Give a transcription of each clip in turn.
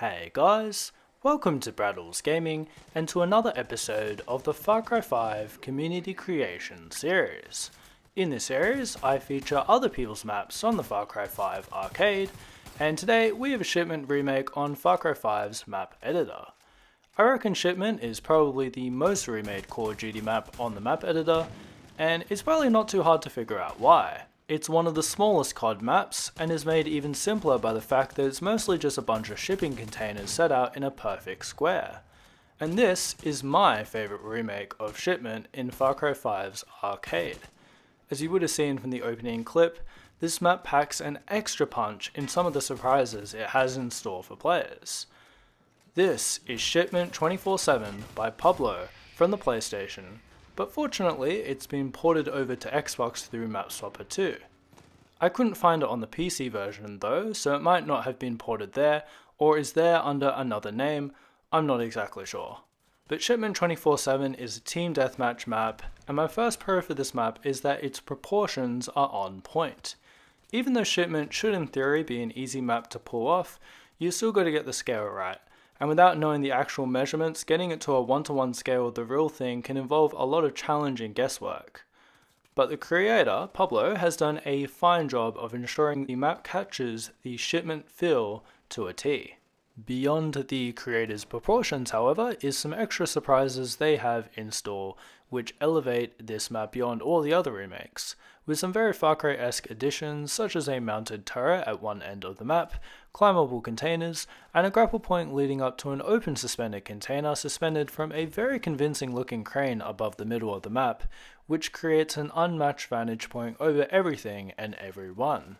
Hey guys, welcome to Braddels Gaming and to another episode of the Far Cry 5 Community Creation series. In this series, I feature other people's maps on the Far Cry 5 arcade, and today we have a Shipment remake on Far Cry 5's map editor. I reckon Shipment is probably the most remade Call of Duty map on the map editor, and it's probably not too hard to figure out why. It's one of the smallest COD maps, and is made even simpler by the fact that it's mostly just a bunch of shipping containers set out in a perfect square. And this is my favourite remake of Shipment in Far Cry 5's arcade. As you would have seen from the opening clip, this map packs an extra punch in some of the surprises it has in store for players. This is Shipment 24/7 by PABLOchch from the PlayStation, but fortunately it's been ported over to Xbox through MapSwapper 2. I couldn't find it on the PC version though, so it might not have been ported there, or is there under another name, I'm not exactly sure. But Shipment 24/7 is a team deathmatch map, and my first pro for this map is that its proportions are on point. Even though Shipment should in theory be an easy map to pull off, you still got to get the scale right. And without knowing the actual measurements, getting it to a 1-to-1 scale of the real thing can involve a lot of challenging guesswork. But the creator, PABLOchch, has done a fine job of ensuring the map captures the Shipment feel to a T. Beyond the creator's proportions, however, is some extra surprises they have in store which elevate this map beyond all the other remakes, with some very Far Cry-esque additions such as a mounted turret at one end of the map, climbable containers, and a grapple point leading up to an open suspended container suspended from a very convincing looking crane above the middle of the map, which creates an unmatched vantage point over everything and everyone.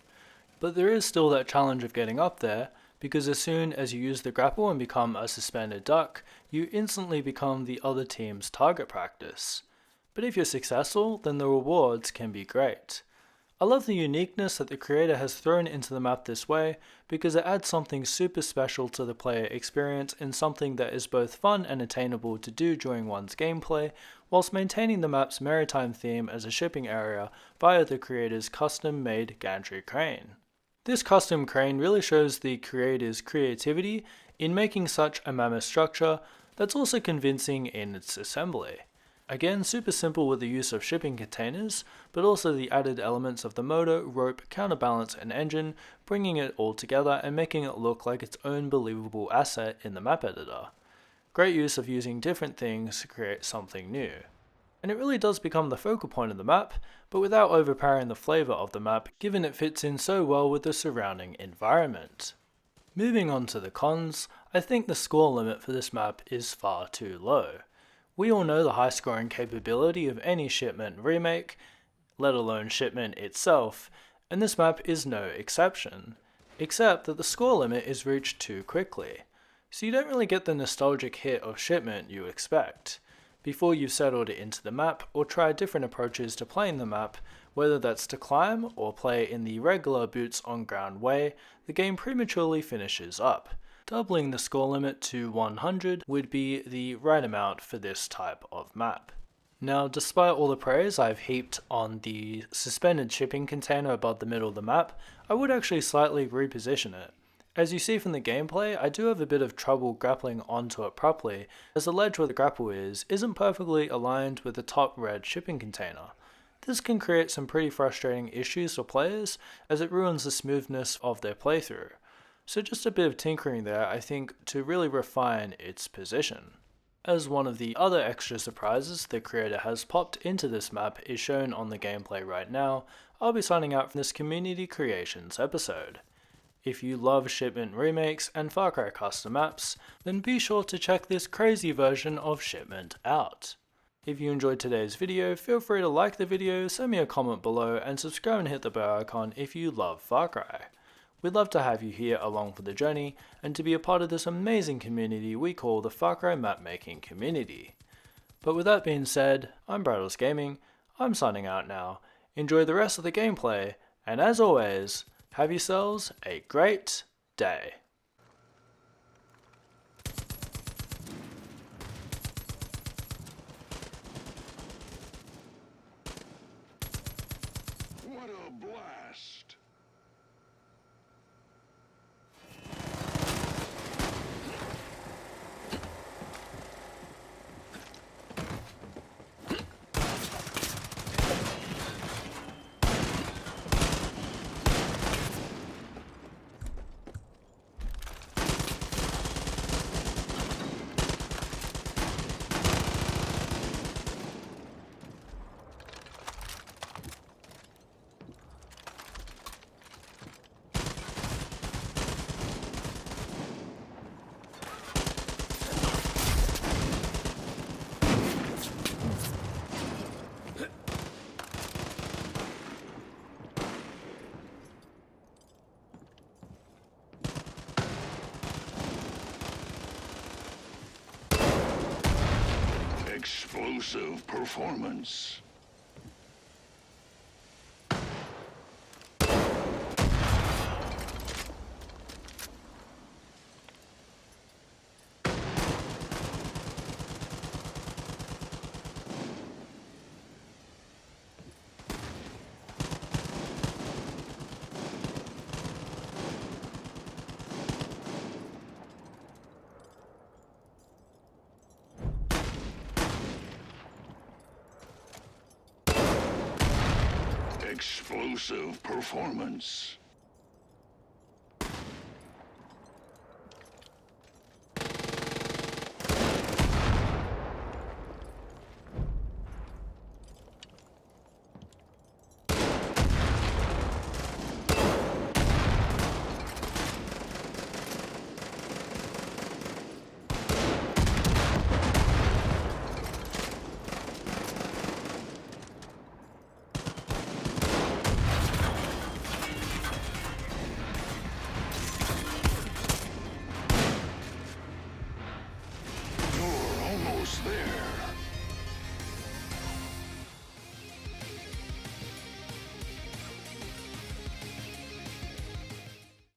But there is still that challenge of getting up there, because as soon as you use the grapple and become a suspended duck, you instantly become the other team's target practice. But if you're successful, then the rewards can be great. I love the uniqueness that the creator has thrown into the map this way, because it adds something super special to the player experience and something that is both fun and attainable to do during one's gameplay, whilst maintaining the map's maritime theme as a shipping area via the creator's custom-made gantry crane. This custom crane really shows the creator's creativity in making such a mammoth structure that's also convincing in its assembly. Again, super simple with the use of shipping containers, but also the added elements of the motor, rope, counterbalance, and engine, bringing it all together and making it look like its own believable asset in the map editor. Great use of using different things to create something new. And it really does become the focal point of the map, but without overpowering the flavour of the map, given it fits in so well with the surrounding environment. Moving on to the cons, I think the score limit for this map is far too low. We all know the high scoring capability of any Shipment remake, let alone Shipment itself, and this map is no exception, except that the score limit is reached too quickly, so you don't really get the nostalgic hit of Shipment you expect. Before you've settled it into the map or tried different approaches to playing the map, whether that's to climb or play in the regular boots on ground way, the game prematurely finishes up. Doubling the score limit to 100 would be the right amount for this type of map. Now, despite all the praise I've heaped on the suspended shipping container above the middle of the map, I would actually slightly reposition it. As you see from the gameplay, I do have a bit of trouble grappling onto it properly, as the ledge where the grapple isn't perfectly aligned with the top red shipping container. This can create some pretty frustrating issues for players, as it ruins the smoothness of their playthrough. So just a bit of tinkering there, I think, to really refine its position. As one of the other extra surprises the creator has popped into this map is shown on the gameplay right now, I'll be signing out from this Community Creations episode. If you love Shipment remakes and Far Cry custom maps, then be sure to check this crazy version of Shipment out. If you enjoyed today's video, feel free to like the video, send me a comment below, and subscribe and hit the bell icon if you love Far Cry. We'd love to have you here along for the journey, and to be a part of this amazing community we call the Far Cry mapmaking community. But with that being said, I'm Braddels Gaming, I'm signing out now, enjoy the rest of the gameplay, and as always, have yourselves a great day. What a blast! Explosive performance. Explosive performance.